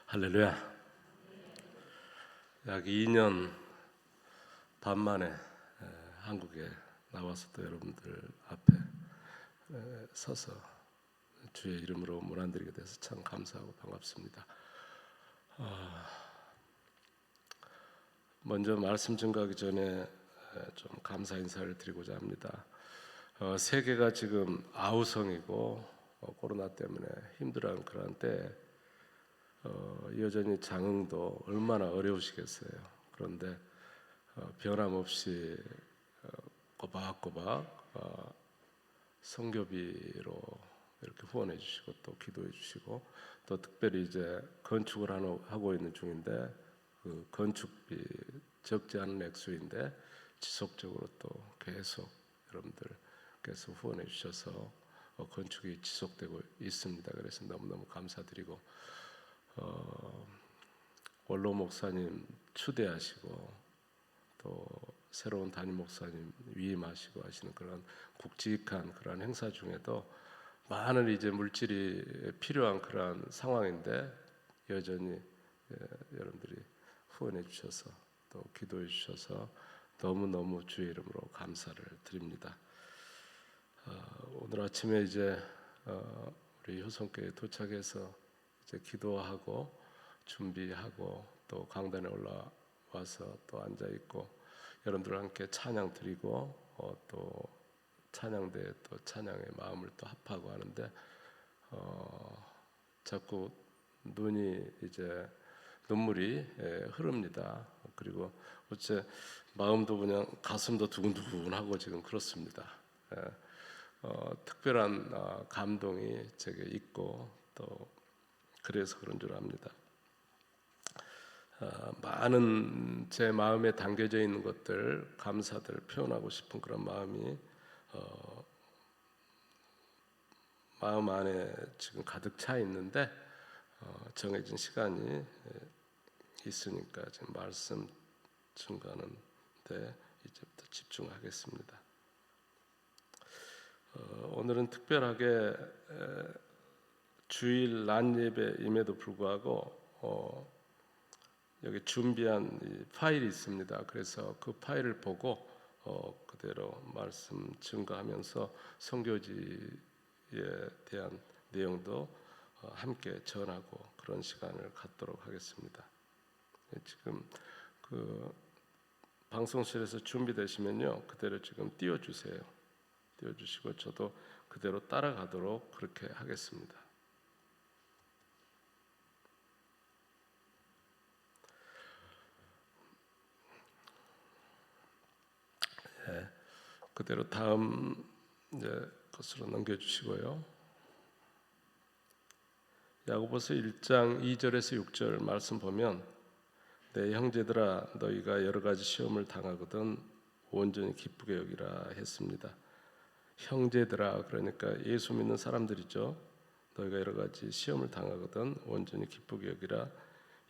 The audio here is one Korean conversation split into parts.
할렐루야. 약 2년 반 만에 한국에 나와서 또 여러분들 앞에 서서 주의 이름으로 문안드리게 돼서 참 감사하고 반갑습니다. 먼저 말씀 증거하기 전에 좀 감사 인사를 드리고자 합니다. 세계가 지금 아우성이고 코로나 때문에 힘들어하는 그런 때 여전히 장흥도 얼마나 어려우시겠어요. 그런데 변함없이 꼬박꼬박 선교비로 이렇게 후원해 주시고 또 기도해 주시고 또 특별히 이제 건축을 하고 있는 중인데 그 건축비 적지 않은 액수인데 지속적으로 또 계속 여러분들께서 후원해 주셔서 건축이 지속되고 있습니다. 그래서 너무너무 감사드리고 원로 목사님 추대하시고 또 새로운 담임 목사님 위임하시고 하시는 그런 굵직한 그런 행사 중에도 많은 이제 물질이 필요한 그런 상황인데 여전히 여러분들이 후원해 주셔서 또 기도해 주셔서 너무너무 주의 이름으로 감사를 드립니다. 오늘 아침에 이제 우리 효성교회에 도착해서 이제 기도하고 준비하고 또 강단에 올라와서 또 앉아 있고 여러분들과 함께 찬양 드리고 또 찬양대에 또 찬양의 마음을 또 합하고 하는데 자꾸 눈물이 흐릅니다. 그리고 어째 마음도 그냥 가슴도 두근두근하고 지금 그렇습니다. 특별한 감동이 제게 있고 또 그래서 그런 줄 압니다. 많은 제 마음에 담겨져 있는 것들, 감사들을 표현하고 싶은 그런 마음이 마음 안에 지금 가득 차 있는데 정해진 시간이 있으니까 지금 말씀 증거하는데 이제부터 집중하겠습니다. 오늘은 특별하게 주일 낮 예배임에도 불구하고 여기 준비한 이 파일이 있습니다. 그래서 그 파일을 보고 그대로 말씀 증거하면서 선교지에 대한 내용도 함께 전하고 그런 시간을 갖도록 하겠습니다. 지금 그 방송실에서 준비되시면요 그대로 지금 띄워주세요. 띄워주시고 저도 그대로 따라가도록 그렇게 하겠습니다. 그대로 다음 이제 것으로 넘겨주시고요. 야고보서 1장 2절에서 6절 말씀 보면 내 형제들아 너희가 여러 가지 시험을 당하거든 온전히 기쁘게 여기라 했습니다. 형제들아 그러니까 예수 믿는 사람들이죠. 너희가 여러 가지 시험을 당하거든 온전히 기쁘게 여기라.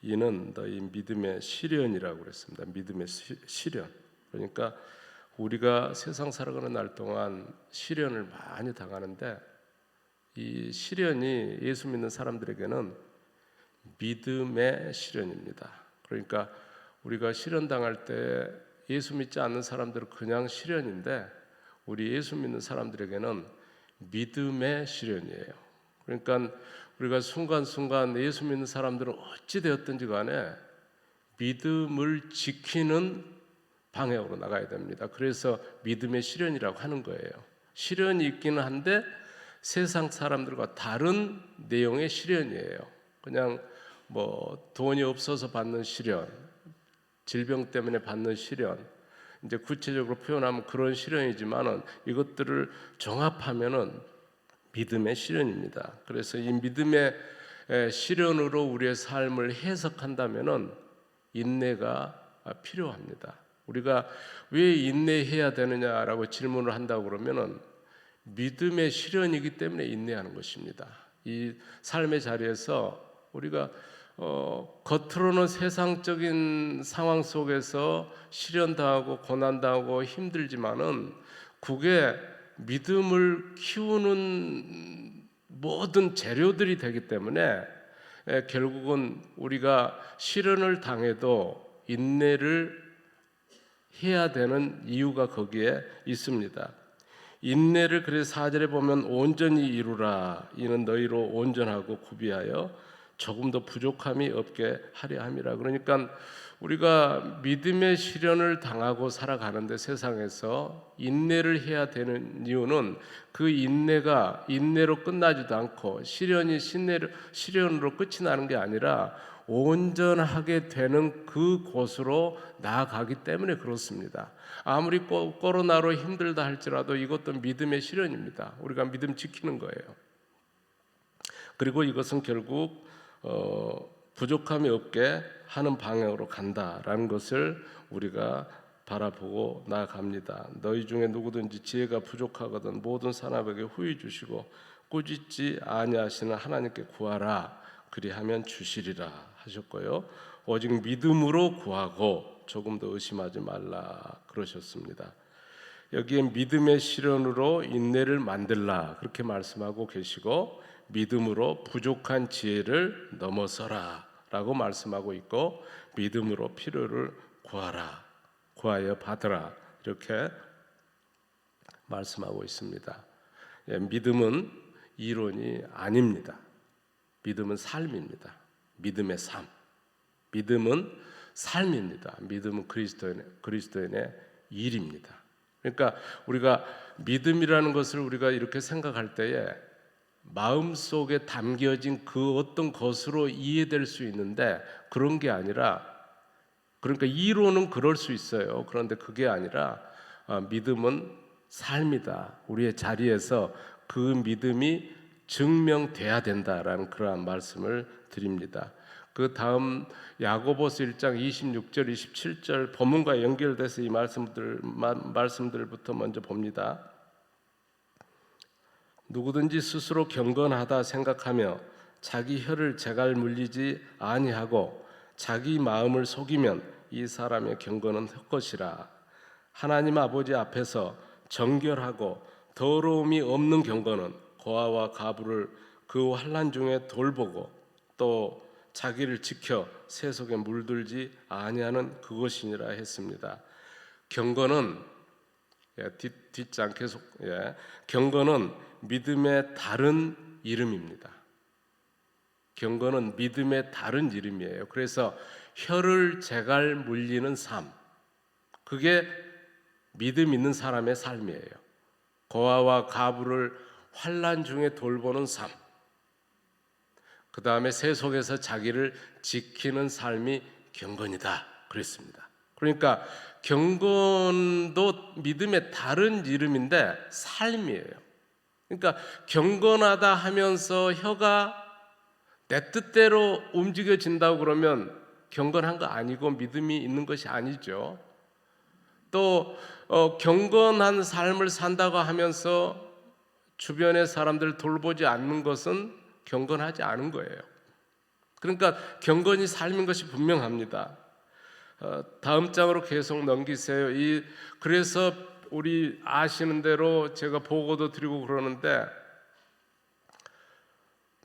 이는 너희 믿음의 시련이라고 그랬습니다. 믿음의 시련. 그러니까 우리가 세상 살아가는 날 동안 시련을 많이 당하는데 이 시련이 예수 믿는 사람들에게는 믿음의 시련입니다. 그러니까 우리가 시련 당할 때 예수 믿지 않는 사람들은 그냥 시련인데 우리 예수 믿는 사람들에게는 믿음의 시련이에요. 그러니까 우리가 순간순간 예수 믿는 사람들은 어찌 되었든지 간에 믿음을 지키는 방향으로 나가야 됩니다. 그래서 믿음의 시련이라고 하는 거예요. 시련이 있기는 한데 세상 사람들과 다른 내용의 시련이에요. 그냥 뭐 돈이 없어서 받는 시련, 질병 때문에 받는 시련, 이제 구체적으로 표현하면 그런 시련이지만은 이것들을 종합하면은 믿음의 시련입니다. 그래서 이 믿음의 시련으로 우리의 삶을 해석한다면은 인내가 필요합니다. 우리가 왜 인내해야 되느냐라고 질문을 한다고 그러면은 믿음의 시련이기 때문에 인내하는 것입니다. 이 삶의 자리에서 우리가 겉으로는 세상적인 상황 속에서 시련당하고 고난당하고 힘들지만은 그게 믿음을 키우는 모든 재료들이 되기 때문에 결국은 우리가 시련을 당해도 인내를 해야 되는 이유가 거기에 있습니다. 인내를 그래서 4절에 보면 온전히 이루라. 이는 너희로 온전하고 구비하여 조금 더 부족함이 없게 하려 함이라. 그러니까 우리가 믿음의 시련을 당하고 살아가는데 세상에서 인내를 해야 되는 이유는 그 인내가 인내로 끝나지도 않고 시련으로 끝이 나는 게 아니라 온전하게 되는 그곳으로 나아가기 때문에 그렇습니다. 아무리 코로나로 힘들다 할지라도 이것도 믿음의 시련입니다. 우리가 믿음 지키는 거예요. 그리고 이것은 결국 부족함이 없게 하는 방향으로 간다라는 것을 우리가 바라보고 나아갑니다. 너희 중에 누구든지 지혜가 부족하거든 모든 사람에게 후히 주시고 꾸짖지 아니하시는 하나님께 구하라. 그리하면 주시리라 하셨고요. 오직 믿음으로 구하고 조금 더 의심하지 말라 그러셨습니다. 여기에 믿음의 시련으로 인내를 만들라 그렇게 말씀하고 계시고, 믿음으로 부족한 지혜를 넘어서라 라고 말씀하고 있고, 믿음으로 필요를 구하여 받으라 이렇게 말씀하고 있습니다. 믿음은 이론이 아닙니다. 믿음은 삶입니다. 믿음의 삶. 믿음은 삶입니다. 믿음은 그리스도인의 일입니다. 그러니까 우리가 믿음이라는 것을 우리가 이렇게 생각할 때에 마음속에 담겨진 그 어떤 것으로 이해될 수 있는데, 그런 게 아니라, 그러니까 이론은 그럴 수 있어요. 그런데 그게 아니라 믿음은 삶이다. 우리의 자리에서 그 믿음이 증명돼야 된다라는 그러한 말씀을 드립니다. 그 다음 야고보서 1장 26절 27절 본문과 연결돼서 이 말씀들부터 먼저 봅니다. 누구든지 스스로 경건하다 생각하며 자기 혀를 제갈 물리지 아니하고 자기 마음을 속이면 이 사람의 경건은 헛것이라. 하나님 아버지 앞에서 정결하고 더러움이 없는 경건은 고아와 가부를 그 환난 중에 돌보고 또 자기를 지켜 세속에 물들지 아니하는 그것이니라 했습니다. 경건은 뒷장 계속 경건은 믿음의 다른 이름입니다. 경건은 믿음의 다른 이름이에요. 그래서 혀를 제갈 물리는 삶, 그게 믿음 있는 사람의 삶이에요. 고아와 가부를 환난 중에 돌보는 삶, 그 다음에 세속에서 자기를 지키는 삶이 경건이다 그랬습니다. 그러니까 경건도 믿음의 다른 이름인데 삶이에요. 그러니까 경건하다 하면서 혀가 내 뜻대로 움직여진다고 그러면 경건한 거 아니고 믿음이 있는 것이 아니죠. 또 경건한 삶을 산다고 하면서 주변의 사람들을 돌보지 않는 것은 경건하지 않은 거예요. 그러니까 경건이 삶인 것이 분명합니다. 다음 장으로 계속 넘기세요. 그래서 우리 아시는 대로 제가 보고도 드리고 그러는데,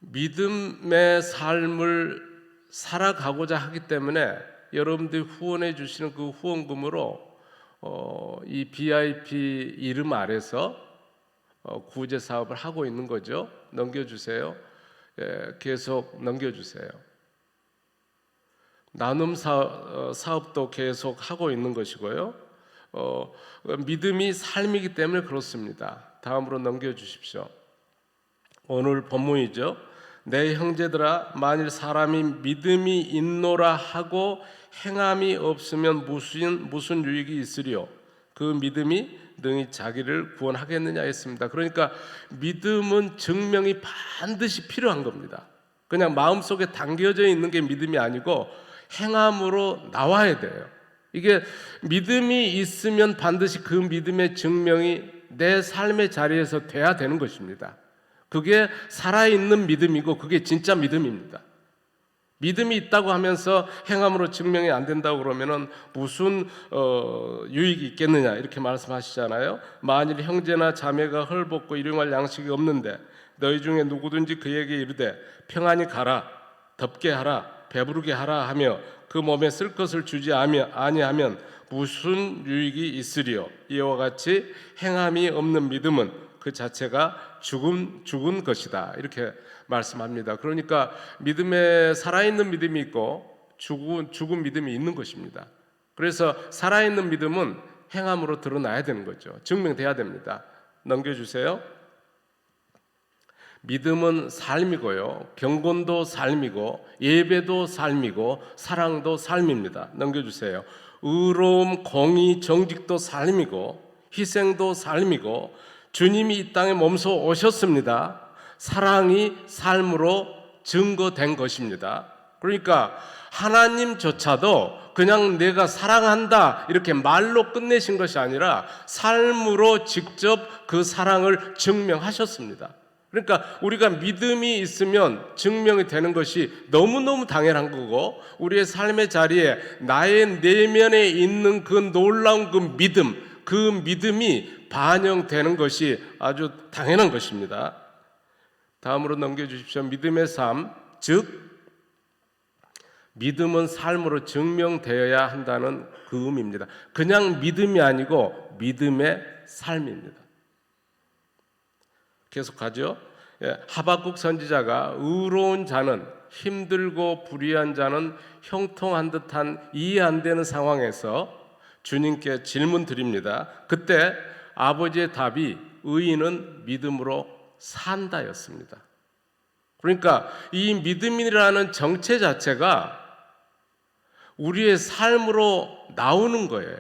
믿음의 삶을 살아가고자 하기 때문에 여러분들이 후원해 주시는 그 후원금으로 이 BIP 이름 아래서 구제 사업을 하고 있는 거죠. 넘겨주세요. 계속 넘겨주세요. 나눔 사업도 계속 하고 있는 것이고요. 믿음이 삶이기 때문에 그렇습니다. 다음으로 넘겨주십시오. 오늘 본문이죠. 내 형제들아, 만일 사람이 믿음이 있노라 하고 행함이 없으면 무슨 유익이 있으리요? 그 믿음이 능히 자기를 구원하겠느냐 했습니다. 그러니까 믿음은 증명이 반드시 필요한 겁니다. 그냥 마음속에 담겨져 있는 게 믿음이 아니고 행함으로 나와야 돼요. 이게 믿음이 있으면 반드시 그 믿음의 증명이 내 삶의 자리에서 돼야 되는 것입니다. 그게 살아있는 믿음이고 그게 진짜 믿음입니다. 믿음이 있다고 하면서 행함으로 증명이 안 된다고 그러면은 무슨 유익이 있겠느냐 이렇게 말씀하시잖아요. 만일 형제나 자매가 헐벗고 일용할 양식이 없는데 너희 중에 누구든지 그에게 이르되 평안히 가라, 덥게 하라, 배부르게 하라 하며 그 몸에 쓸 것을 주지 아니하면 무슨 유익이 있으리요. 이와 같이 행함이 없는 믿음은 그 자체가 죽은 것이다. 이렇게 말씀합니다. 그러니까 믿음에 살아있는 믿음이 있고 죽은 믿음이 있는 것입니다. 그래서 살아있는 믿음은 행함으로 드러나야 되는 거죠. 증명돼야 됩니다. 넘겨주세요. 믿음은 삶이고요, 경건도 삶이고 예배도 삶이고 사랑도 삶입니다. 넘겨주세요. 의로움, 공의, 정직도 삶이고 희생도 삶이고 주님이 이 땅에 몸소 오셨습니다. 사랑이 삶으로 증거된 것입니다. 그러니까 하나님조차도 그냥 내가 사랑한다 이렇게 말로 끝내신 것이 아니라 삶으로 직접 그 사랑을 증명하셨습니다. 그러니까 우리가 믿음이 있으면 증명이 되는 것이 너무너무 당연한 거고, 우리의 삶의 자리에 나의 내면에 있는 그 놀라운 그 믿음이 반영되는 것이 아주 당연한 것입니다. 다음으로 넘겨주십시오. 믿음의 삶, 즉 믿음은 삶으로 증명되어야 한다는 그 의미입니다. 그냥 믿음이 아니고 믿음의 삶입니다. 계속하죠. 하박국 선지자가 의로운 자는 힘들고 불의한 자는 형통한 듯한 이해 안 되는 상황에서 주님께 질문 드립니다. 그때 아버지의 답이 의인은 믿음으로 산다였습니다. 그러니까 이 믿음이라는 정체 자체가 우리의 삶으로 나오는 거예요.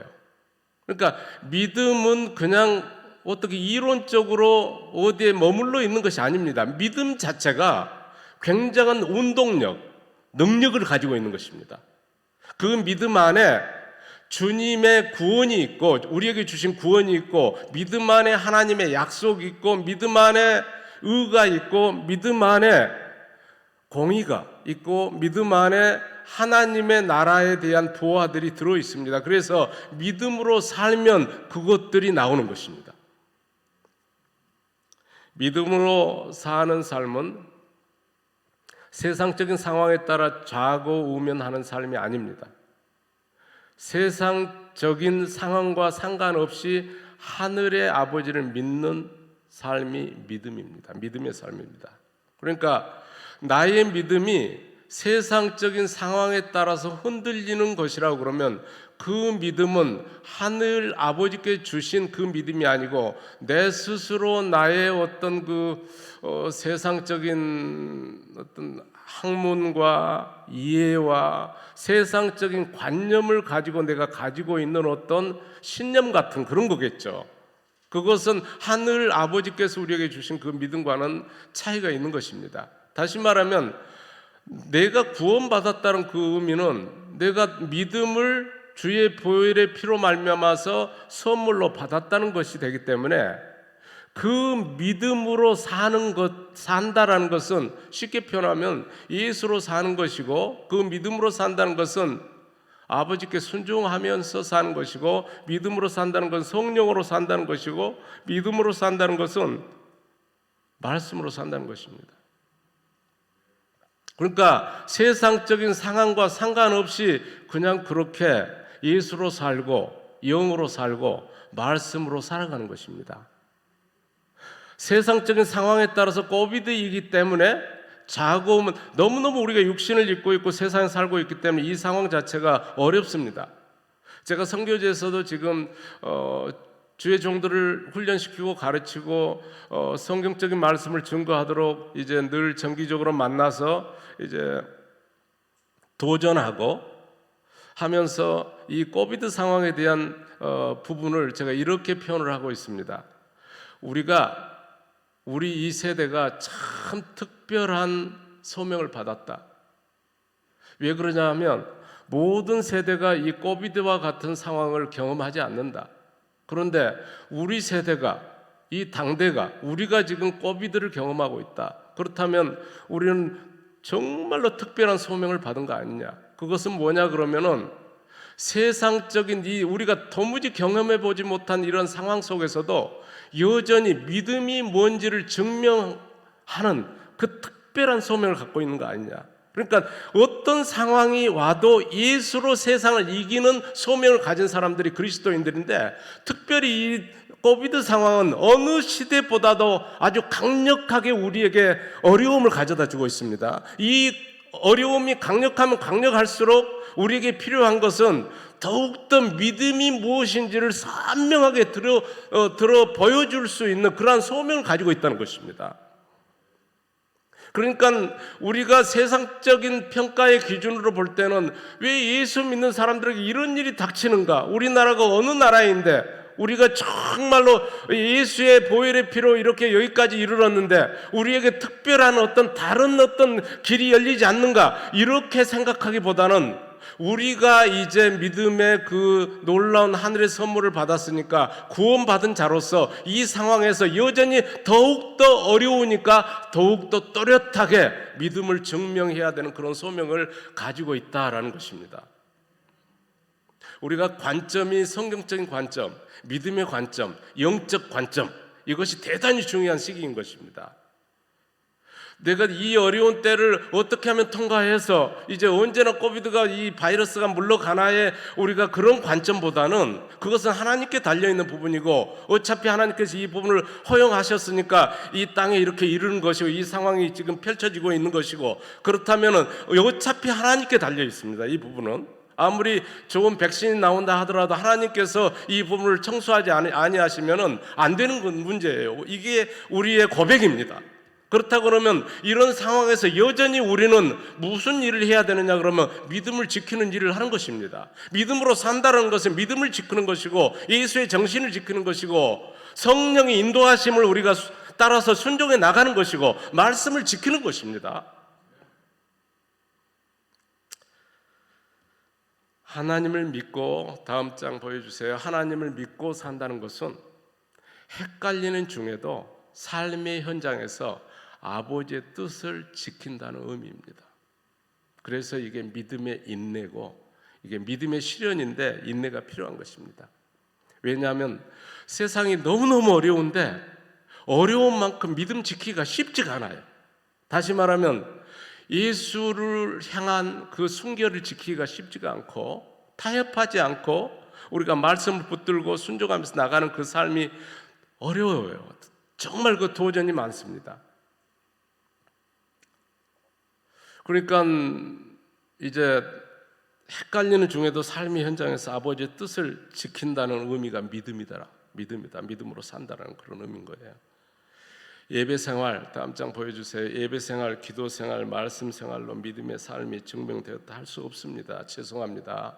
그러니까 믿음은 그냥 어떻게 이론적으로 어디에 머물러 있는 것이 아닙니다. 믿음 자체가 굉장한 운동력, 능력을 가지고 있는 것입니다. 그 믿음 안에 주님의 구원이 있고, 우리에게 주신 구원이 있고, 믿음 안에 하나님의 약속이 있고, 믿음 안에 의가 있고, 믿음 안에 공의가 있고, 믿음 안에 하나님의 나라에 대한 보화들이 들어 있습니다. 그래서 믿음으로 살면 그것들이 나오는 것입니다. 믿음으로 사는 삶은 세상적인 상황에 따라 좌고우면하는 삶이 아닙니다. 세상적인 상황과 상관없이 하늘의 아버지를 믿는 삶이 믿음입니다. 믿음의 삶입니다. 그러니까 나의 믿음이 세상적인 상황에 따라서 흔들리는 것이라고 그러면 그 믿음은 하늘 아버지께 주신 그 믿음이 아니고 내 스스로 나의 어떤 세상적인 어떤 학문과 이해와 세상적인 관념을 가지고 내가 가지고 있는 어떤 신념 같은 그런 거겠죠. 그것은 하늘 아버지께서 우리에게 주신 그 믿음과는 차이가 있는 것입니다. 다시 말하면 내가 구원받았다는 그 의미는 내가 믿음을 주의 보혈의 피로 말미암아서 선물로 받았다는 것이 되기 때문에 그 믿음으로 산다라는 것은 쉽게 표현하면 예수로 사는 것이고, 그 믿음으로 산다는 것은 아버지께 순종하면서 사는 것이고, 믿음으로 산다는 것은 성령으로 산다는 것이고, 믿음으로 산다는 것은 말씀으로 산다는 것입니다. 그러니까 세상적인 상황과 상관없이 그냥 그렇게 예수로 살고 영으로 살고 말씀으로 살아가는 것입니다. 세상적인 상황에 따라서 코비드이기 때문에 자고우면 너무너무 우리가 육신을 입고 있고 세상에 살고 있기 때문에 이 상황 자체가 어렵습니다. 제가 선교제에서도 지금 주의 종들을 훈련시키고 가르치고 성경적인 말씀을 증거하도록 이제 늘 정기적으로 만나서 이제 도전하고 하면서 이 코비드 상황에 대한 부분을 제가 이렇게 표현을 하고 있습니다. 우리 이 세대가 참 특별한 소명을 받았다. 왜 그러냐 하면 모든 세대가 이 코비드와 같은 상황을 경험하지 않는다. 그런데 우리 세대가, 이 당대가, 우리가 지금 코비드를 경험하고 있다. 그렇다면 우리는 정말로 특별한 소명을 받은 거 아니냐. 그것은 뭐냐 그러면은 세상적인 우리가 도무지 경험해보지 못한 이런 상황 속에서도 여전히 믿음이 뭔지를 증명하는 그 특별한 소명을 갖고 있는 거 아니냐. 그러니까 어떤 상황이 와도 예수로 세상을 이기는 소명을 가진 사람들이 그리스도인들인데, 특별히 이 코비드 상황은 어느 시대보다도 아주 강력하게 우리에게 어려움을 가져다 주고 있습니다. 이 어려움이 강력하면 강력할수록 우리에게 필요한 것은 더욱더 믿음이 무엇인지를 선명하게 들어 보여줄 수 있는 그러한 소명을 가지고 있다는 것입니다. 그러니까 우리가 세상적인 평가의 기준으로 볼 때는 왜 예수 믿는 사람들에게 이런 일이 닥치는가? 우리나라가 어느 나라인데 우리가 정말로 예수의 보혈의 피로 이렇게 여기까지 이르렀는데 우리에게 특별한 다른 길이 열리지 않는가? 이렇게 생각하기보다는 우리가 이제 믿음의 그 놀라운 하늘의 선물을 받았으니까, 구원받은 자로서 이 상황에서 여전히 더욱더 어려우니까 더욱더 또렷하게 믿음을 증명해야 되는 그런 소명을 가지고 있다라는 것입니다. 우리가 관점이 성경적인 관점, 믿음의 관점, 영적 관점, 이것이 대단히 중요한 시기인 것입니다. 내가 이 어려운 때를 어떻게 하면 통과해서 이제 언제나 코비드가 이 바이러스가 물러가나에 우리가 그런 관점보다는 그것은 하나님께 달려있는 부분이고, 어차피 하나님께서 이 부분을 허용하셨으니까 이 땅에 이렇게 이르는 것이고 이 상황이 지금 펼쳐지고 있는 것이고, 그렇다면 어차피 하나님께 달려있습니다. 이 부분은 아무리 좋은 백신이 나온다 하더라도 하나님께서 이 부분을 청소하지 아니하시면 안 되는 문제예요. 이게 우리의 고백입니다. 그렇다고 그러면 이런 상황에서 여전히 우리는 무슨 일을 해야 되느냐 그러면 믿음을 지키는 일을 하는 것입니다. 믿음으로 산다는 것은 믿음을 지키는 것이고 예수의 정신을 지키는 것이고 성령의 인도하심을 우리가 따라서 순종해 나가는 것이고 말씀을 지키는 것입니다. 하나님을 믿고, 다음 장 보여주세요. 하나님을 믿고 산다는 것은 헷갈리는 중에도 삶의 현장에서 아버지의 뜻을 지킨다는 의미입니다. 그래서 이게 믿음의 인내고, 이게 믿음의 실현인데 인내가 필요한 것입니다. 왜냐하면 세상이 너무너무 어려운데 어려운 만큼 믿음 지키기가 쉽지가 않아요. 다시 말하면 예수를 향한 그 순결을 지키기가 쉽지가 않고, 타협하지 않고 우리가 말씀을 붙들고 순종하면서 나가는 그 삶이 어려워요. 정말 그 도전이 많습니다. 그러니까 이제 헷갈리는 중에도 삶의 현장에서 아버지의 뜻을 지킨다는 의미가 믿음이다. 믿음으로 산다는 그런 의미인 거예요. 예배 생활, 다음 장 보여주세요. 예배 생활, 기도 생활, 말씀 생활로 믿음의 삶이 증명되었다 할 수 없습니다. 죄송합니다.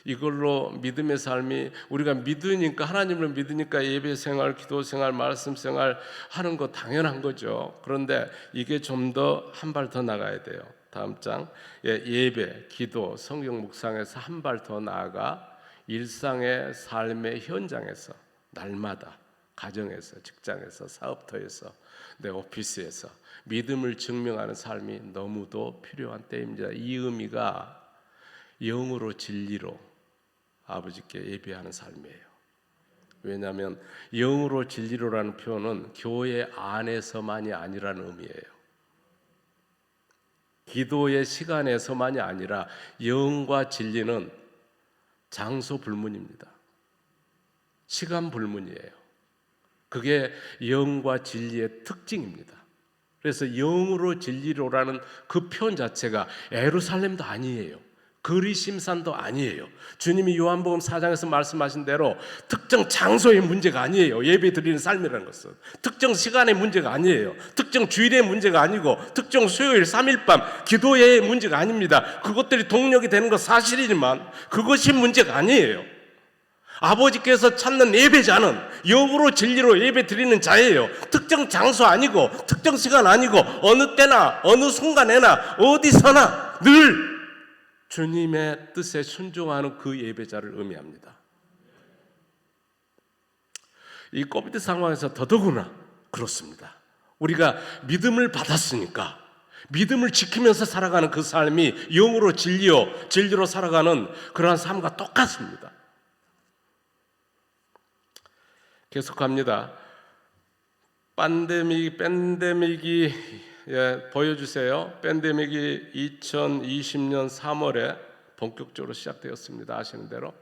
이걸로 믿음의 삶이, 우리가 믿으니까, 하나님을 믿으니까 예배 생활, 기도 생활, 말씀 생활 하는 거 당연한 거죠. 그런데 이게 좀 더 한 발 더 나가야 돼요. 다음 장, 예배, 기도, 성경 묵상에서 한 발 더 나아가 일상의 삶의 현장에서 날마다 가정에서, 직장에서, 사업터에서, 내 오피스에서 믿음을 증명하는 삶이 너무도 필요한 때입니다. 이 의미가 영으로 진리로 아버지께 예배하는 삶이에요. 왜냐하면 영으로 진리로라는 표현은 교회 안에서만이 아니라는 의미예요. 기도의 시간에서만이 아니라 영과 진리는 장소 불문입니다. 시간 불문이에요. 그게 영과 진리의 특징입니다. 그래서 영으로 진리로라는 그 표현 자체가 예루살렘도 아니에요. 그리심산도 아니에요. 주님이 요한복음 4장에서 말씀하신 대로 특정 장소의 문제가 아니에요. 예배 드리는 삶이라는 것은 특정 시간의 문제가 아니에요. 특정 주일의 문제가 아니고 특정 수요일 3일밤 기도의 문제가 아닙니다. 그것들이 동력이 되는 건 사실이지만 그것이 문제가 아니에요. 아버지께서 찾는 예배자는 영으로 진리로 예배 드리는 자예요. 특정 장소 아니고 특정 시간 아니고 어느 때나 어느 순간에나 어디서나 늘 주님의 뜻에 순종하는 그 예배자를 의미합니다. 이 코비드 상황에서 더더구나 그렇습니다. 우리가 믿음을 받았으니까 믿음을 지키면서 살아가는 그 삶이 영으로 진리로 살아가는 그러한 삶과 똑같습니다. 계속합니다. 팬데믹이 보여주세요. 팬데믹이 2020년 3월에 본격적으로 시작되었습니다. 아시는 대로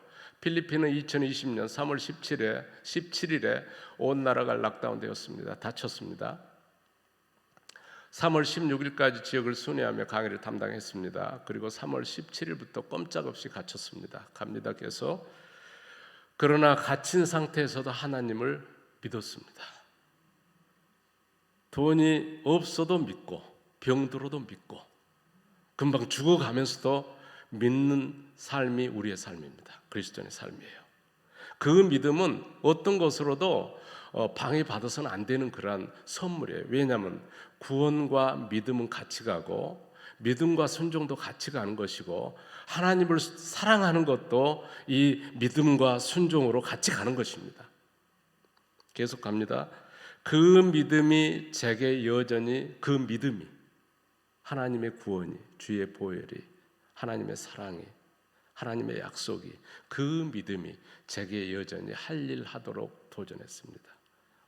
필리핀은 2020년 3월 17일에 온 나라가 락다운 되었습니다. 닫혔습니다. 3월 16일까지 지역을 순회하며 강의를 담당했습니다. 그리고 3월 17일부터 꼼짝없이 갇혔습니다. 갑니다. 계속. 그러나 갇힌 상태에서도 하나님을 믿었습니다. 돈이 없어도 믿고 병들어도 믿고 금방 죽어가면서도 믿는 삶이 우리의 삶입니다. 그리스도인의 삶이에요. 그 믿음은 어떤 것으로도 방해받아서는 안 되는 그러한 선물이에요. 왜냐하면 구원과 믿음은 같이 가고 믿음과 순종도 같이 가는 것이고 하나님을 사랑하는 것도 이 믿음과 순종으로 같이 가는 것입니다. 계속 갑니다. 그 믿음이 제게 여전히 그 믿음이 하나님의 구원이 주의 보혈이 하나님의 사랑이 하나님의 약속이 그 믿음이 제게 여전히 할 일 하도록 도전했습니다.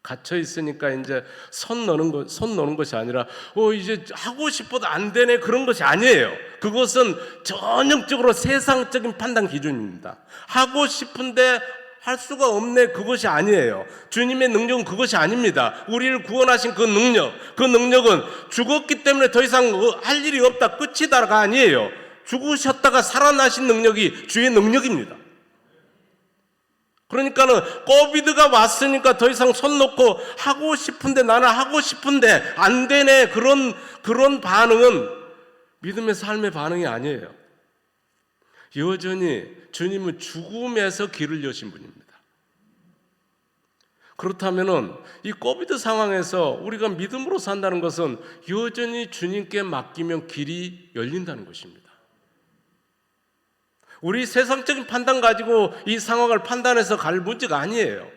갇혀 있으니까 이제 손 놓는 것이 아니라 이제 하고 싶어도 안 되네 그런 것이 아니에요. 그것은 전형적으로 세상적인 판단 기준입니다. 하고 싶은데 할 수가 없네 그것이 아니에요. 주님의 능력은 그것이 아닙니다. 우리를 구원하신 그 능력은 죽었기 때문에 더 이상 할 일이 없다 끝이다가 아니에요. 죽으셨다가 살아나신 능력이 주의 능력입니다. 그러니까는 코비드가 왔으니까 더 이상 손 놓고 하고 싶은데 나는 하고 싶은데 안 되네 그런 반응은 믿음의 삶의 반응이 아니에요. 여전히 주님은 죽음에서 길을 여신 분입니다. 그렇다면은 이 코비드 상황에서 우리가 믿음으로 산다는 것은 여전히 주님께 맡기면 길이 열린다는 것입니다. 우리 세상적인 판단 가지고 이 상황을 판단해서 갈 문제가 아니에요.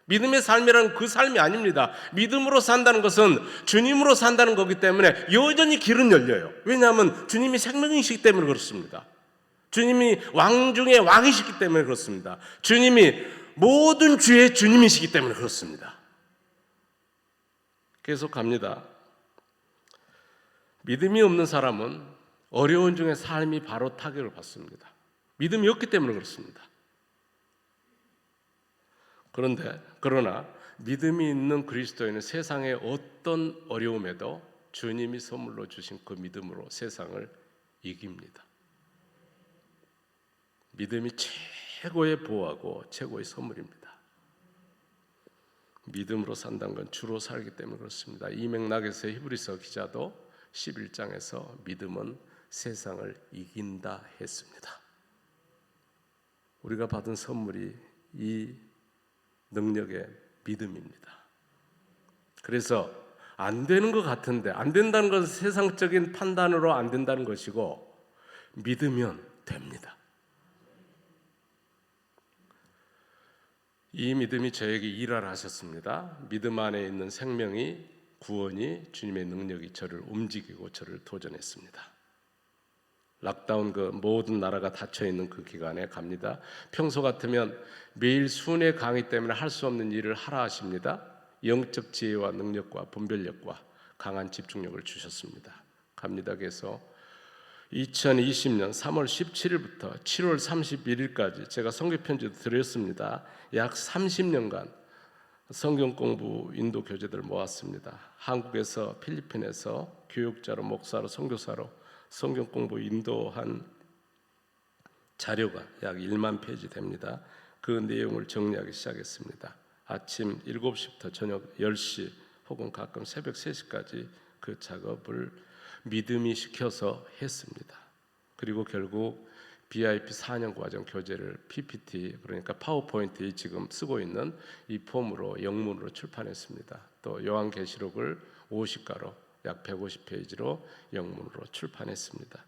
믿음의 삶이라는 그 삶이 아닙니다. 믿음으로 산다는 것은 주님으로 산다는 거기 때문에 여전히 길은 열려요. 왜냐하면 주님이 생명이시기 때문에 그렇습니다. 주님이 왕 중에 왕이시기 때문에 그렇습니다. 주님이 모든 주의 주님이시기 때문에 그렇습니다. 계속 갑니다. 믿음이 없는 사람은 어려운 중에 삶이 바로 타격을 받습니다. 믿음이 없기 때문에 그렇습니다. 그러나 믿음이 있는 그리스도인은 세상의 어떤 어려움에도 주님이 선물로 주신 그 믿음으로 세상을 이깁니다. 믿음이 최고의 보호하고 최고의 선물입니다. 믿음으로 산다는 건 주로 살기 때문에 그렇습니다. 이 맥락에서 히브리서 기자도 11장에서 믿음은 세상을 이긴다 했습니다. 우리가 받은 선물이 이 능력의 믿음입니다. 그래서 안 되는 것 같은데 안 된다는 것은 세상적인 판단으로 안 된다는 것이고 믿으면 됩니다. 이 믿음이 저에게 일하라 하셨습니다. 믿음 안에 있는 생명이 구원이 주님의 능력이 저를 움직이고 저를 도전했습니다. 락다운 그 모든 나라가 닫혀있는 그 기간에 갑니다. 평소 같으면 매일 순회 강의 때문에 할 수 없는 일을 하라 하십니다. 영적 지혜와 능력과 분별력과 강한 집중력을 주셨습니다. 갑니다. 그래서 2020년 3월 17일부터 7월 31일까지 제가 선교편지도 드렸습니다. 약 30년간 성경 공부 인도 교재들을 모았습니다. 한국에서 필리핀에서 교육자로 목사로 선교사로 성경 공부 인도한 자료가 약 1만 페이지 됩니다. 그 내용을 정리하기 시작했습니다. 아침 7시부터 저녁 10시 혹은 가끔 새벽 3시까지 그 작업을 믿음이 시켜서 했습니다. 그리고 결국 BIP 4년 과정 교재를 PPT 그러니까 파워포인트에 지금 쓰고 있는 이 폼으로 영문으로 출판했습니다. 또 요한계시록을 50가로 약 150페이지로 영문으로 출판했습니다.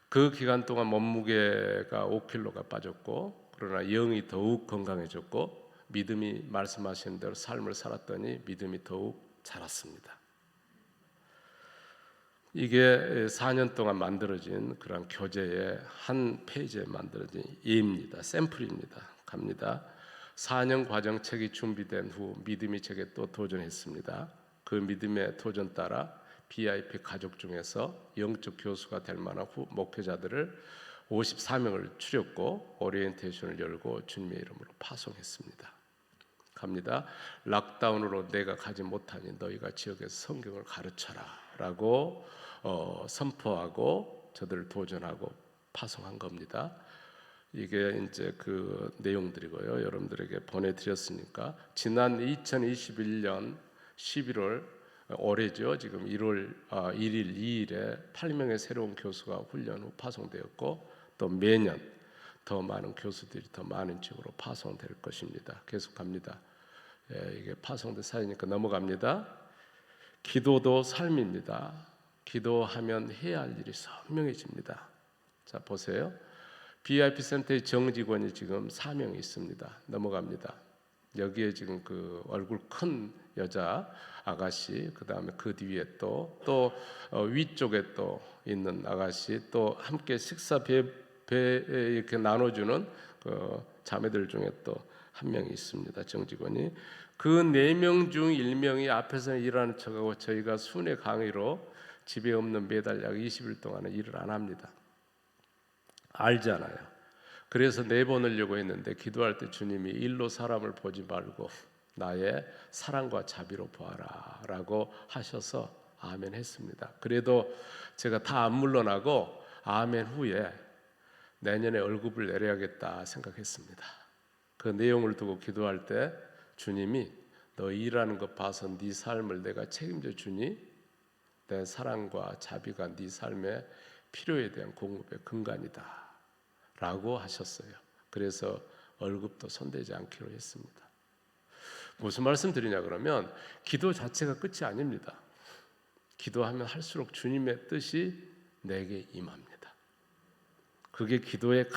그 기간 동안 몸무게가 5kg가 빠졌고 그러나 영이 더욱 건강해졌고 믿음이 말씀하신 대로 삶을 살았더니 믿음이 더욱 자랐습니다. 이게 4년 동안 만들어진 그런 교재의 한 페이지에 만들어진 예입니다. 샘플입니다. 갑니다. 4년 과정 책이 준비된 후 믿음이 제게 또 도전했습니다. 그 믿음의 도전 따라 BIP 가족 중에서 영적 교수가 될 만한 목회자들을 54명을 추렸고 오리엔테이션을 열고 주님의 이름으로 파송했습니다. 갑니다. 락다운으로 내가 가지 못하니 너희가 지역에서 성경을 가르쳐라 라고 선포하고 저들을 도전하고 파송한 겁니다. 이게 이제 그 내용들이고요. 여러분들에게 보내드렸으니까 지난 2021년 11월 올해죠. 지금 1월 1일, 2일에 8명의 새로운 교수가 훈련 후 파송되었고 또 매년 더 많은 교수들이 더 많은 지역으로 파송될 것입니다. 계속합니다. 이게 파송된 사이니까 넘어갑니다. 기도도 삶입니다. 기도하면 해야 할 일이 선명해집니다. 자 보세요. BIP 센터의 정직원이 지금 4명이 있습니다. 넘어갑니다. 여기에 지금 그 얼굴 큰 여자 아가씨, 그 다음에 그 뒤에 또 위쪽에 또 있는 아가씨, 또 함께 식사 배 이렇게 나눠주는 그 자매들 중에 또 한 명이 있습니다. 정직원이. 그 4명 중 1명이 앞에서 일하는 척하고 저희가 순회 강의로 집에 없는 매달 약 20일 동안은 일을 안 합니다. 알잖아요. 그래서 내보내려고 했는데 기도할 때 주님이 일로 사람을 보지 말고 나의 사랑과 자비로 보아라 라고 하셔서 아멘 했습니다. 그래도 제가 다 안 물러나고 아멘 후에 내년에 월급을 내려야겠다 생각했습니다. 그 내용을 두고 기도할 때 주님이 너 일하는 것 봐서 네 삶을 내가 책임져 주니 내 사랑과 자비가 네 삶의 필요에 대한 공급의 근간이다 라고 하셨어요. 그래서 월급도 손대지 않기로 했습니다. 무슨 말씀 드리냐 그러면 기도 자체가 끝이 아닙니다. 기도하면 할수록 주님의 뜻이 내게 임합니다. 그게 기도의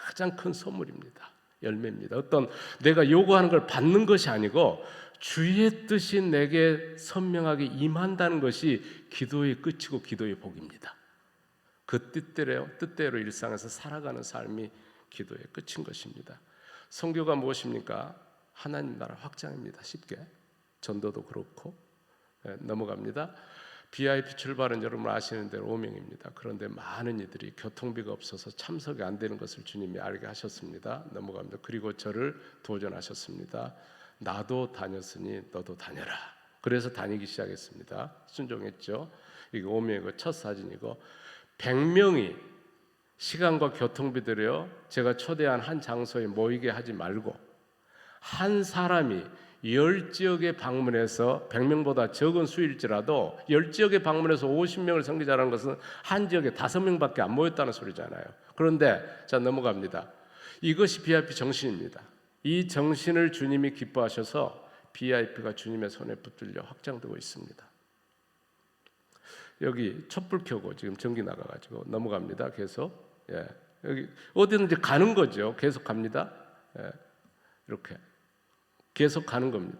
가장 큰 선물입니다. 열매입니다. 어떤 내가 요구하는 걸 받는 것이 아니고 주의 뜻이 내게 선명하게 임한다는 것이 기도의 끝이고 기도의 복입니다. 그 뜻대로 일상에서 살아가는 삶이 기도의 끝인 것입니다. 선교가 무엇입니까? 하나님 나라 확장입니다. 쉽게 전도도 그렇고. 넘어갑니다. BIP 출발은 여러분 아시는 대로 5명입니다. 그런데 많은 이들이 교통비가 없어서 참석이 안 되는 것을 주님이 알게 하셨습니다. 넘어갑니다. 그리고 저를 도전하셨습니다. 나도 다녔으니 너도 다녀라. 그래서 다니기 시작했습니다. 순종했죠. 이게 5명이고 첫 사진이고 100명이 시간과 교통비 들여 제가 초대한 한 장소에 모이게 하지 말고 한 사람이 10지역에 방문해서 100명보다 적은 수일지라도 10지역에 방문해서 50명을 섬기자는 것은 한 지역에 5명밖에 안 모였다는 소리잖아요. 그런데 자 넘어갑니다. 이것이 BIP 정신입니다. 이 정신을 주님이 기뻐하셔서 BIP가 주님의 손에 붙들려 확장되고 있습니다. 여기 촛불 켜고 지금 전기 나가가지고 넘어갑니다. 계속 여기 어디든지 가는 거죠. 계속 갑니다. 이렇게 계속 가는 겁니다.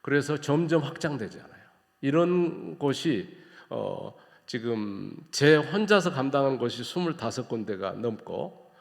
그래서 점점 확장되잖아요. 이런 곳이 지금 제 혼자서 감당한 것이 25군데가 넘고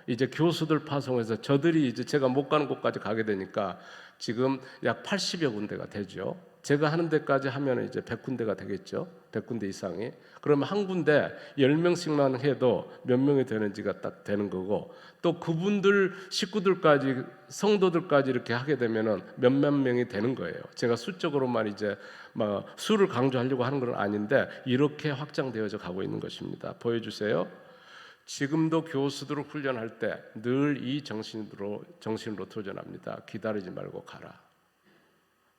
이제 교수들 파송해서 저들이 이제 제가 못 가는 곳까지 가게 되니까 지금 약 80여 군데가 되죠. 제가 하는 데까지 하면 이제 100군데가 되겠죠. 100군데 이상이. 그러면 한 군데 10명씩만 해도 몇 명이 되는지가 딱 되는 거고 또 그분들 식구들까지 성도들까지 이렇게 하게 되면은 몇몇 명이 되는 거예요. 제가 수적으로만 이제 막 수를 강조하려고 하는 건 아닌데 이렇게 확장되어져 가고 있는 것입니다. 보여주세요. 지금도 교수들을 훈련할 때 늘 이 정신으로 도전합니다. 기다리지 말고 가라.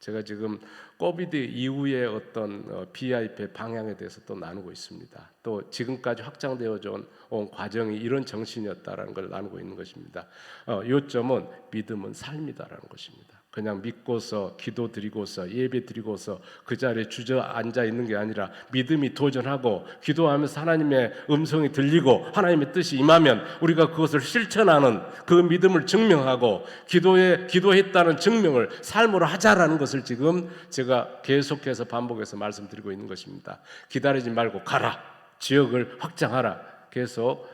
제가 지금 코비드 이후의 어떤 BIP의 방향에 대해서 또 나누고 있습니다. 또 지금까지 확장되어져 온 과정이 이런 정신이었다라는 걸 나누고 있는 것입니다. 요점은 믿음은 삶이다라는 것입니다. 그냥 믿고서 기도 드리고서 예배 드리고서 그 자리에 주저앉아 있는 게 아니라 믿음이 도전하고 기도하면서 하나님의 음성이 들리고 하나님의 뜻이 임하면 우리가 그것을 실천하는 그 믿음을 증명하고 기도했다는 증명을 삶으로 하자라는 것을 지금 제가 계속해서 반복해서 말씀드리고 있는 것입니다. 기다리지 말고 가라. 지역을 확장하라. 계속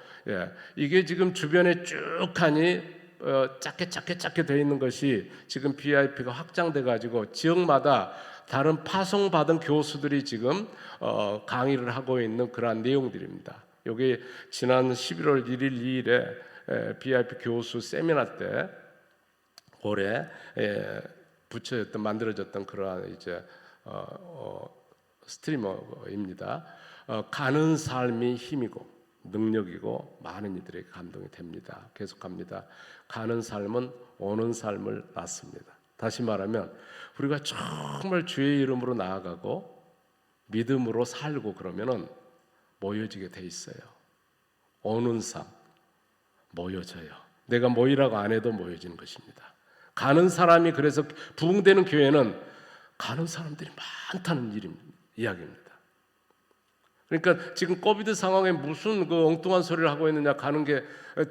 이게 지금 주변에 쭉 하니 작게 돼 있는 것이 지금 BIP가 확장돼 가지고 지역마다 다른 파송받은 교수들이 지금 강의를 하고 있는 그러한 내용들입니다. 여기 지난 11월 1일 2일에 BIP 교수 세미나 때 올해 만들어졌던 그러한 이제 스트리머입니다. 가는 삶이 힘이고 능력이고 많은 이들에게 감동이 됩니다. 계속합니다. 가는 삶은 오는 삶을 낳습니다. 다시 말하면 우리가 정말 주의 이름으로 나아가고 믿음으로 살고 그러면은 모여지게 돼 있어요. 오는 삶 모여져요. 내가 모이라고 안 해도 모여지는 것입니다. 가는 사람이 그래서 부흥되는 교회는 가는 사람들이 많다는 이야기입니다. 그러니까 지금 코비드 상황에 무슨 그 엉뚱한 소리를 하고 있느냐 가는 게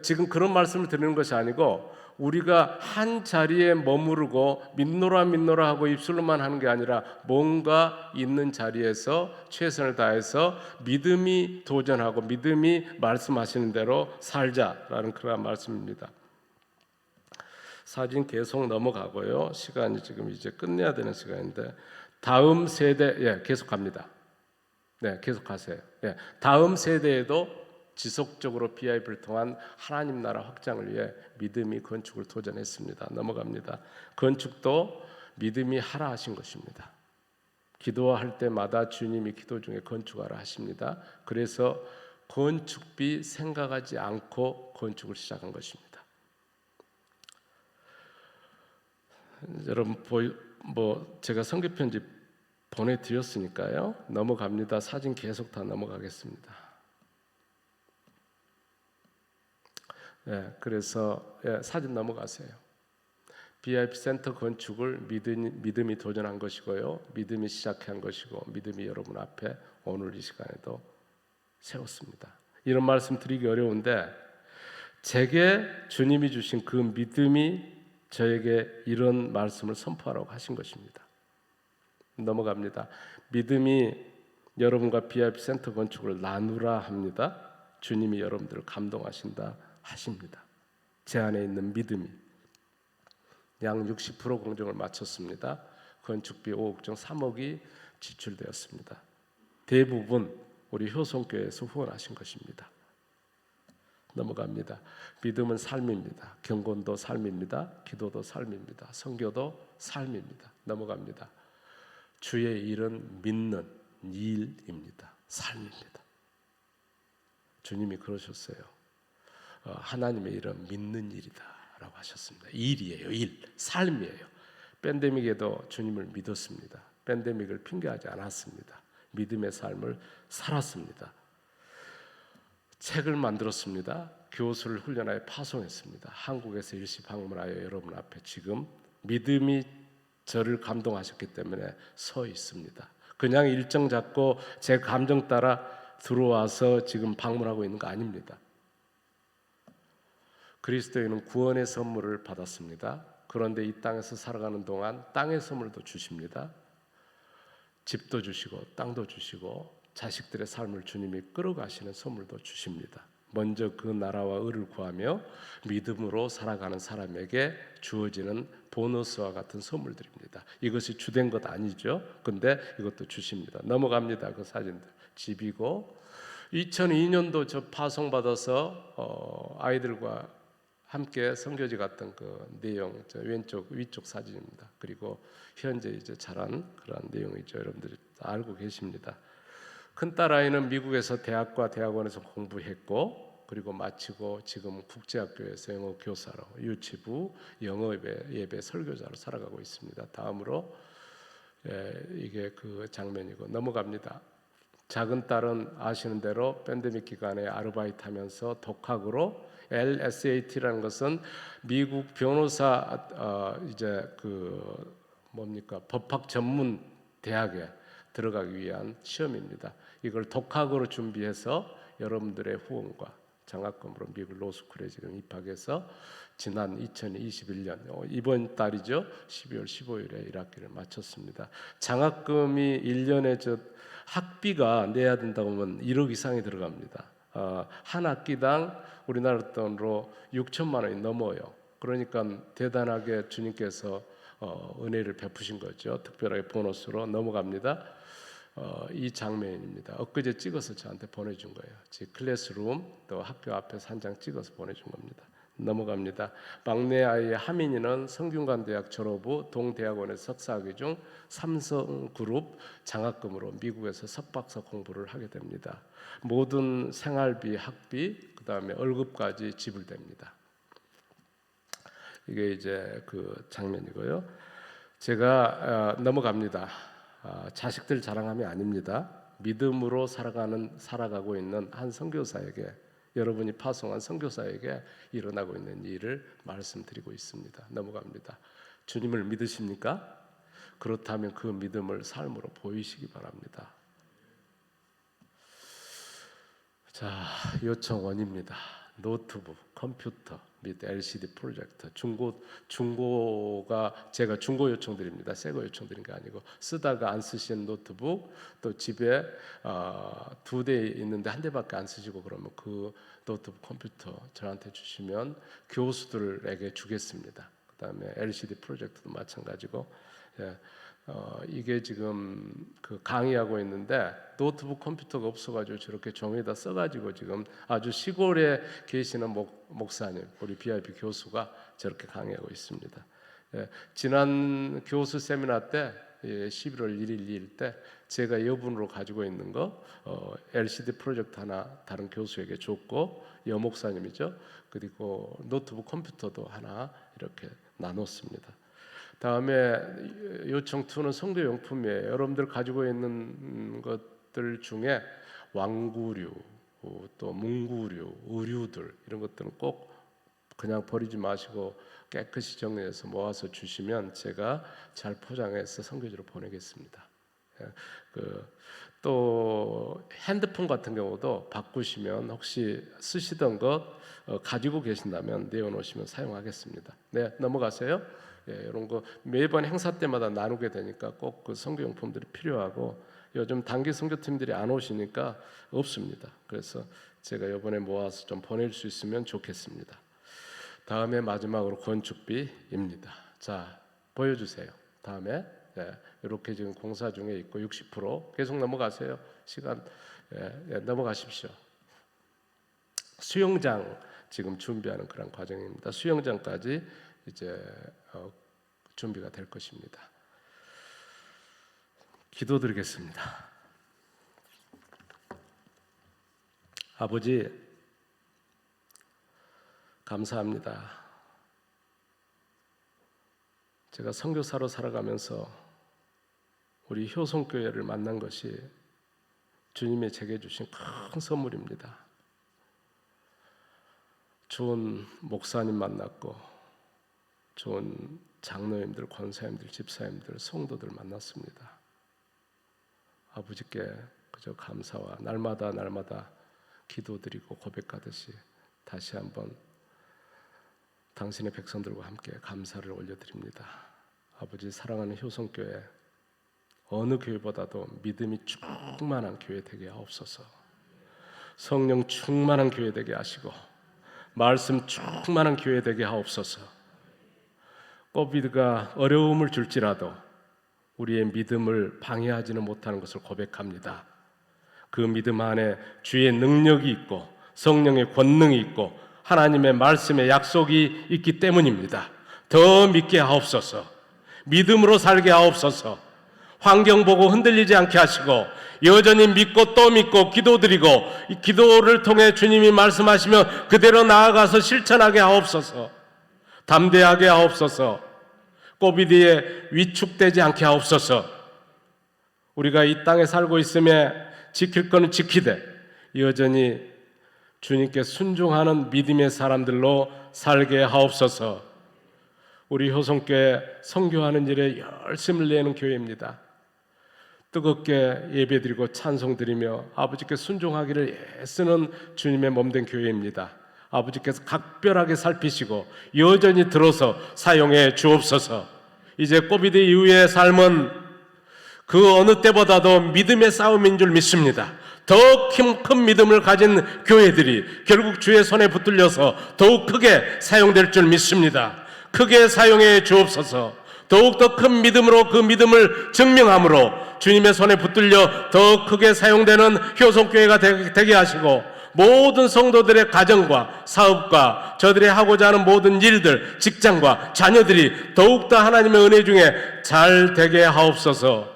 지금 그런 말씀을 드리는 것이 아니고 우리가 한 자리에 머무르고 믿노라 하고 입술로만 하는 게 아니라 뭔가 있는 자리에서 최선을 다해서 믿음이 도전하고 믿음이 말씀하시는 대로 살자라는 그런 말씀입니다. 사진 계속 넘어가고요. 시간이 지금 이제 끝내야 되는 시간인데 다음 세대 계속 갑니다. 네, 계속하세요. 다음 세대에도 지속적으로 BIP를 통한 하나님 나라 확장을 위해 믿음이 건축을 도전했습니다. 넘어갑니다. 건축도 믿음이 하라 하신 것입니다. 기도할 때마다 주님이 기도 중에 건축하라 하십니다. 그래서 건축비 생각하지 않고 건축을 시작한 것입니다. 여러분 제가 선교 편지 보내드렸으니까요. 넘어갑니다. 사진 계속 다 넘어가겠습니다. 그래서 사진 넘어가세요. BIP 센터 건축을 믿음이 도전한 것이고요. 믿음이 시작한 것이고 믿음이 여러분 앞에 오늘 이 시간에도 세웠습니다. 이런 말씀 드리기 어려운데 제게 주님이 주신 그 믿음이 저에게 이런 말씀을 선포하라고 하신 것입니다. 넘어갑니다. 믿음이 여러분과 BIP 센터 건축을 나누라 합니다. 주님이 여러분들을 감동하신다 하십니다. 제 안에 있는 믿음이 약 60% 공정을 마쳤습니다. 건축비 5억 중 3억이 지출되었습니다. 대부분 우리 효성교회에서 후원하신 것입니다. 넘어갑니다. 믿음은 삶입니다. 경건도 삶입니다. 기도도 삶입니다. 선교도 삶입니다. 넘어갑니다. 주의 일은 믿는 일입니다. 삶입니다. 주님이 그러셨어요. 하나님의 일은 믿는 일이다 라고 하셨습니다. 일이에요. 일, 삶이에요. 팬데믹에도 주님을 믿었습니다. 팬데믹을 핑계하지 않았습니다. 믿음의 삶을 살았습니다. 책을 만들었습니다. 교수를 훈련하여 파송했습니다. 한국에서 일시 방문하여 여러분 앞에 지금 믿음이 저를 감동하셨기 때문에 서 있습니다. 그냥 일정 잡고 제 감정 따라 들어와서 지금 방문하고 있는 거 아닙니다. 그리스도인은 구원의 선물을 받았습니다. 그런데 이 땅에서 살아가는 동안 땅의 선물도 주십니다. 집도 주시고 땅도 주시고 자식들의 삶을 주님이 끌어가시는 선물도 주십니다. 먼저 그 나라와 의를 구하며 믿음으로 살아가는 사람에게 주어지는 보너스와 같은 선물들입니다. 이것이 주된 것 아니죠. 근데 이것도 주십니다. 넘어갑니다. 그 사진들. 집이고 2002년도 저 파송받아서 아이들과 함께 선교지 갔던 그 내용, 저 위쪽 사진입니다. 그리고 현재 이제 자란 그런 내용이죠. 여러분들이 다 알고 계십니다. 큰딸 아이는 미국에서 대학과 대학원에서 공부했고 그리고 마치고 지금 국제학교에서 영어 교사로 유치부 영어 예배 설교자로 살아가고 있습니다. 다음으로 이게 그 장면이고 넘어갑니다. 작은 딸은 아시는 대로 팬데믹 기간에 아르바이트하면서 독학으로 LSAT라는 것은 미국 변호사 이제 그 법학 전문 대학에 들어가기 위한 시험입니다. 이걸 독학으로 준비해서 여러분들의 후원과 장학금으로 미국 로스쿨에 지금 입학해서 지난 2021년 이번 달이죠. 12월 15일에 1학기를 마쳤습니다. 장학금이 1년에 학비가 내야 된다고 하면 1억 이상이 들어갑니다. 한 학기당 우리나라 돈으로 6천만 원이 넘어요. 그러니까 대단하게 주님께서 은혜를 베푸신 거죠. 특별하게 보너스로 넘어갑니다. 이 장면입니다. 엊그제 찍어서 저한테 보내준 거예요. 제 클래스룸 또 학교 앞에서 한 장 찍어서 보내준 겁니다. 넘어갑니다. 막내 아이 하민이는 성균관대학 졸업 후 동대학원에서 석사학위 중 삼성그룹 장학금으로 미국에서 석박사 공부를 하게 됩니다. 모든 생활비, 학비, 그 다음에 월급까지 지불됩니다. 이게 이제 그 장면이고요. 제가 넘어갑니다. 자식들 자랑함이 아닙니다. 믿음으로 살아가고 있는 한 선교사에게, 여러분이 파송한 선교사에게 일어나고 있는 일을 말씀드리고 있습니다. 넘어갑니다. 주님을 믿으십니까? 그렇다면 그 믿음을 삶으로 보이시기 바랍니다. 자, 요청원입니다. 노트북, 컴퓨터 및 LCD 프로젝터. 중고가 제가 중고 요청드립니다. 새거 요청드린 게 아니고 쓰다가 안 쓰신 노트북, 또 집에 2대 있는데 한 대밖에 안 쓰시고 그러면 그 노트북, 컴퓨터 저한테 주시면 교수들에게 주겠습니다. 그 다음에 LCD 프로젝터도 마찬가지고. 이게 지금 그 강의하고 있는데 노트북 컴퓨터가 없어가지고 저렇게 종이에다 써가지고 지금 아주 시골에 계시는 목사님, 우리 BIP 교수가 저렇게 강의하고 있습니다. 지난 교수 세미나 때 11월 1일, 2일 때 제가 여분으로 가지고 있는 거 LCD 프로젝트 하나 다른 교수에게 줬고, 여목사님이죠. 그리고 노트북 컴퓨터도 하나 이렇게 나눴습니다. 다음에 요청 2는 성교용품이에요. 여러분들 가지고 있는 것들 중에 왕구류, 또 문구류, 의류들 이런 것들은 꼭 그냥 버리지 마시고 깨끗이 정리해서 모아서 주시면 제가 잘 포장해서 선교지로 보내겠습니다. 또 핸드폰 같은 경우도 바꾸시면 혹시 쓰시던 것 가지고 계신다면 내어놓으시면 사용하겠습니다. 네, 넘어가세요. 이런 거 매번 행사 때마다 나누게 되니까 꼭 그 선교용품들이 필요하고, 요즘 단기 선교팀들이 안 오시니까 없습니다. 그래서 제가 이번에 모아서 좀 보낼 수 있으면 좋겠습니다. 다음에 마지막으로 건축비입니다. 자, 보여주세요. 다음에 이렇게 지금 공사 중에 있고 60% 계속 넘어가세요. 시간 넘어가십시오. 수영장 지금 준비하는 그런 과정입니다. 수영장까지 이제 준비가 될 것입니다. 기도드리겠습니다. 아버지, 감사합니다. 제가 선교사로 살아가면서 우리 효성교회를 만난 것이 주님이 제게 주신 큰 선물입니다. 좋은 목사님 만났고, 좋은 장로님들, 권사님들, 집사님들, 성도들 만났습니다. 아버지께 그저 감사와 날마다 기도드리고 고백하듯이 다시 한번 당신의 백성들과 함께 감사를 올려드립니다. 아버지, 사랑하는 효성교회, 어느 교회보다도 믿음이 충만한 교회 되게 하옵소서. 성령 충만한 교회 되게 하시고 말씀 충만한 교회 되게 하옵소서. 코비드가 어려움을 줄지라도 우리의 믿음을 방해하지는 못하는 것을 고백합니다. 그 믿음 안에 주의 능력이 있고 성령의 권능이 있고 하나님의 말씀의 약속이 있기 때문입니다. 더 믿게 하옵소서. 믿음으로 살게 하옵소서. 환경 보고 흔들리지 않게 하시고 여전히 믿고 또 믿고 기도드리고 이 기도를 통해 주님이 말씀하시면 그대로 나아가서 실천하게 하옵소서. 담대하게 하옵소서. 코비드에 위축되지 않게 하옵소서. 우리가 이 땅에 살고 있음에 지킬 것은 지키되 여전히 주님께 순종하는 믿음의 사람들로 살게 하옵소서. 우리 효성교회 선교하는 일에 열심을 내는 교회입니다. 뜨겁게 예배드리고 찬송드리며 아버지께 순종하기를 애쓰는 주님의 몸된 교회입니다. 아버지께서 각별하게 살피시고 여전히 들어서 사용해 주옵소서. 이제 코비드 이후의 삶은 그 어느 때보다도 믿음의 싸움인 줄 믿습니다. 더 큰 믿음을 가진 교회들이 결국 주의 손에 붙들려서 더욱 크게 사용될 줄 믿습니다. 크게 사용해 주옵소서. 더욱 더 큰 믿음으로 그 믿음을 증명함으로 주님의 손에 붙들려 더 크게 사용되는 효성교회가 되게 하시고, 모든 성도들의 가정과 사업과 저들이 하고자 하는 모든 일들, 직장과 자녀들이 더욱더 하나님의 은혜 중에 잘 되게 하옵소서.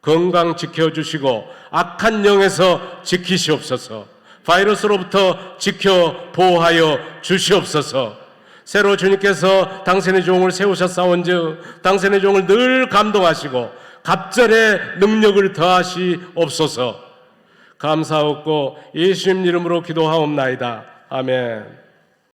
건강 지켜주시고 악한 영에서 지키시옵소서. 바이러스로부터 지켜 보호하여 주시옵소서. 새로 주님께서 당신의 종을 세우셨사온즉 당신의 종을 늘 감동하시고 갑절의 능력을 더하시옵소서. 감사하옵고 예수님 이름으로 기도하옵나이다. 아멘.